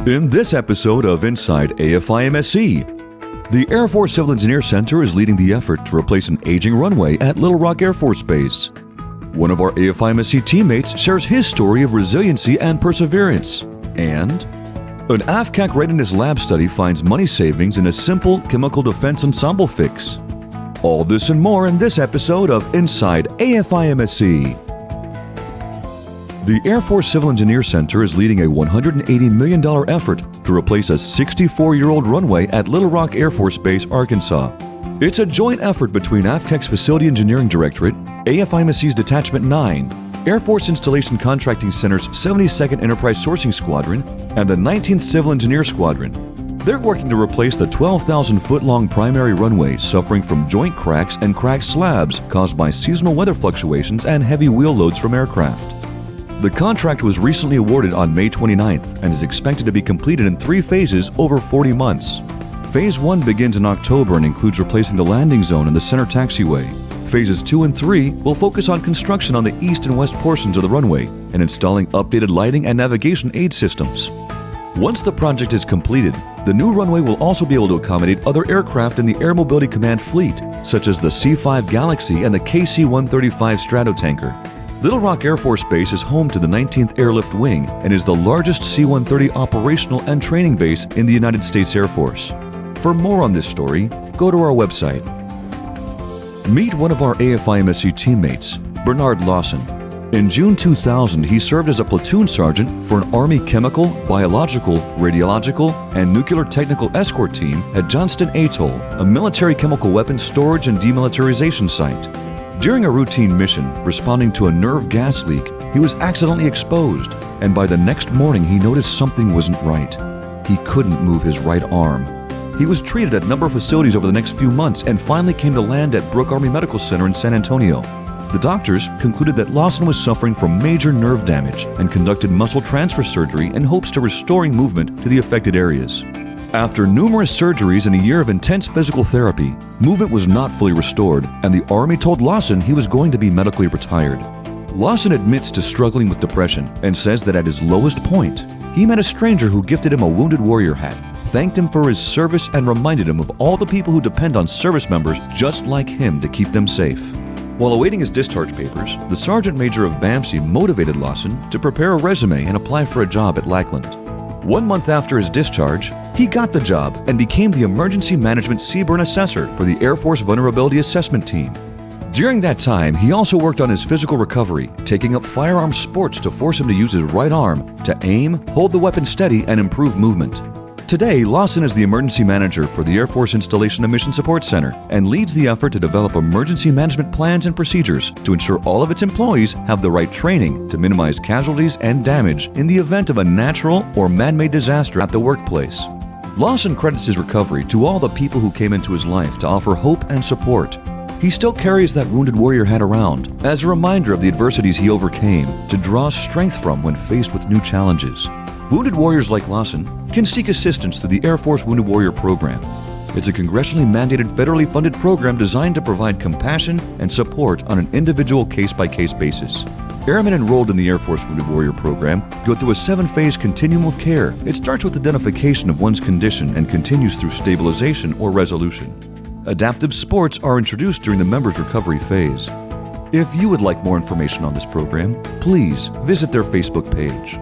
In this episode of Inside AFIMSC, the Air Force Civil Engineer Center is leading the effort to replace an aging runway at Little Rock Air Force Base. One of our AFIMSC teammates shares his story of resiliency and perseverance. And an AFCEC Readiness lab study finds money savings in a simple chemical defense ensemble fix. All this and more in this episode of Inside AFIMSC. The Air Force Civil Engineer Center is leading a $180 million effort to replace a 64-year-old runway at Little Rock Air Force Base, Arkansas. It's a joint effort between AFCEC's Facility Engineering Directorate, AFIMSC's Detachment 9, Air Force Installation Contracting Center's 72nd Enterprise Sourcing Squadron, and the 19th Civil Engineer Squadron. They're working to replace the 12,000-foot-long primary runway suffering from joint cracks and cracked slabs caused by seasonal weather fluctuations and heavy wheel loads from aircraft. The contract was recently awarded on May 29th and is expected to be completed in 3 phases over 40 months. Phase 1 begins in October and includes replacing the landing zone and the center taxiway. Phases 2 and 3 will focus on construction on the east and west portions of the runway and installing updated lighting and navigation aid systems. Once the project is completed, the new runway will also be able to accommodate other aircraft in the Air Mobility Command fleet, such as the C-5 Galaxy and the KC-135 Stratotanker. Little Rock Air Force Base is home to the 19th Airlift Wing and is the largest C-130 operational and training base in the United States Air Force. For more on this story, go to our website. Meet one of our AFIMSC teammates, Bernard Lawson. In June 2000, he served as a platoon sergeant for an Army chemical, biological, radiological, and nuclear technical escort team at Johnston Atoll, a military chemical weapons storage and demilitarization site. During a routine mission responding to a nerve gas leak, he was accidentally exposed, and by the next morning he noticed something wasn't right. He couldn't move his right arm. He was treated at a number of facilities over the next few months and finally came to land at Brooke Army Medical Center in San Antonio. The doctors concluded that Lawson was suffering from major nerve damage and conducted muscle transfer surgery in hopes to restoring movement to the affected areas. After numerous surgeries and a year of intense physical therapy, movement was not fully restored, and the Army told Lawson he was going to be medically retired. Lawson admits to struggling with depression and says that at his lowest point, he met a stranger who gifted him a Wounded Warrior hat, thanked him for his service, and reminded him of all the people who depend on service members just like him to keep them safe. While awaiting his discharge papers, the Sergeant Major of BAMC motivated Lawson to prepare a resume and apply for a job at Lackland. 1 month after his discharge, he got the job and became the Emergency Management CBRN Assessor for the Air Force Vulnerability Assessment Team. During that time, he also worked on his physical recovery, taking up firearm sports to force him to use his right arm to aim, hold the weapon steady, and improve movement. Today, Lawson is the Emergency Manager for the Air Force Installation and Mission Support Center and leads the effort to develop emergency management plans and procedures to ensure all of its employees have the right training to minimize casualties and damage in the event of a natural or man-made disaster at the workplace. Lawson credits his recovery to all the people who came into his life to offer hope and support. He still carries that Wounded Warrior hat around as a reminder of the adversities he overcame to draw strength from when faced with new challenges. Wounded Warriors like Lawson can seek assistance through the Air Force Wounded Warrior Program. It's a congressionally mandated, federally funded program designed to provide compassion and support on an individual case-by-case basis. Airmen enrolled in the Air Force Wounded Warrior Program go through a 7-phase continuum of care. It starts with identification of one's condition and continues through stabilization or resolution. Adaptive sports are introduced during the member's recovery phase. If you would like more information on this program, please visit their Facebook page.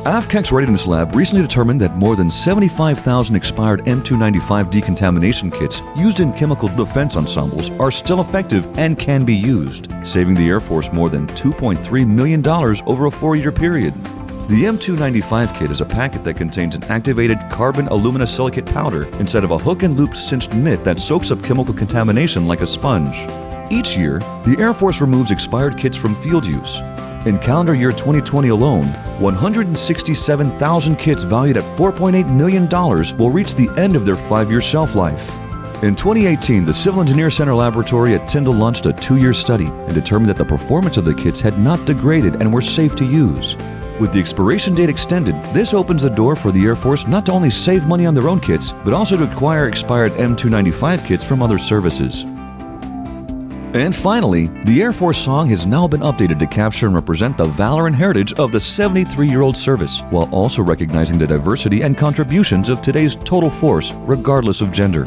AFCEC's Readiness Lab recently determined that more than 75,000 expired M295 decontamination kits used in chemical defense ensembles are still effective and can be used, saving the Air Force more than $2.3 million over a 4-year period. The M295 kit is a packet that contains an activated carbon aluminosilicate powder instead of a hook-and-loop cinched mitt that soaks up chemical contamination like a sponge. Each year, the Air Force removes expired kits from field use. In calendar year 2020 alone, 167,000 kits valued at $4.8 million will reach the end of their 5-year shelf life. In 2018, the Civil Engineer Center Laboratory at Tyndall launched a 2-year study and determined that the performance of the kits had not degraded and were safe to use. With the expiration date extended, this opens the door for the Air Force not to only save money on their own kits, but also to acquire expired M295 kits from other services. And finally, the Air Force song has now been updated to capture and represent the valor and heritage of the 73-year-old service, while also recognizing the diversity and contributions of today's total force, regardless of gender.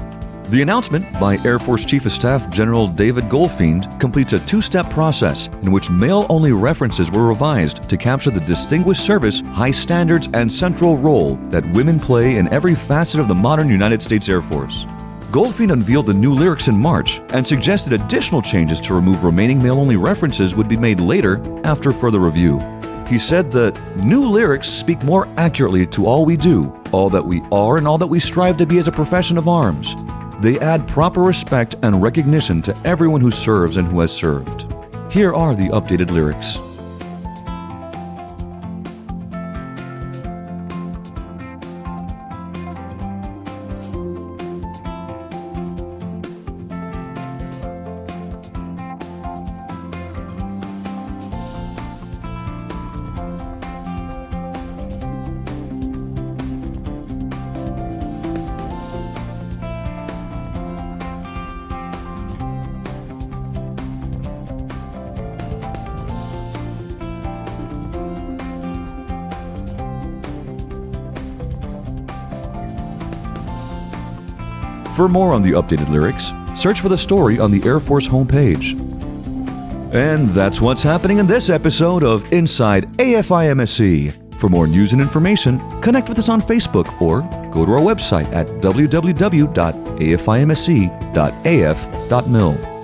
The announcement by Air Force Chief of Staff General David Goldfein completes a two-step process in which male-only references were revised to capture the distinguished service, high standards, and central role that women play in every facet of the modern United States Air Force. Goldfein unveiled the new lyrics in March and suggested additional changes to remove remaining male-only references would be made later after further review. He said the new lyrics speak more accurately to all we do, all that we are, and all that we strive to be as a profession of arms. They add proper respect and recognition to everyone who serves and who has served. Here are the updated lyrics. For more on the updated lyrics, search for the story on the Air Force homepage. And that's what's happening in this episode of Inside AFIMSC. For more news and information, connect with us on Facebook or go to our website at www.afimsc.af.mil.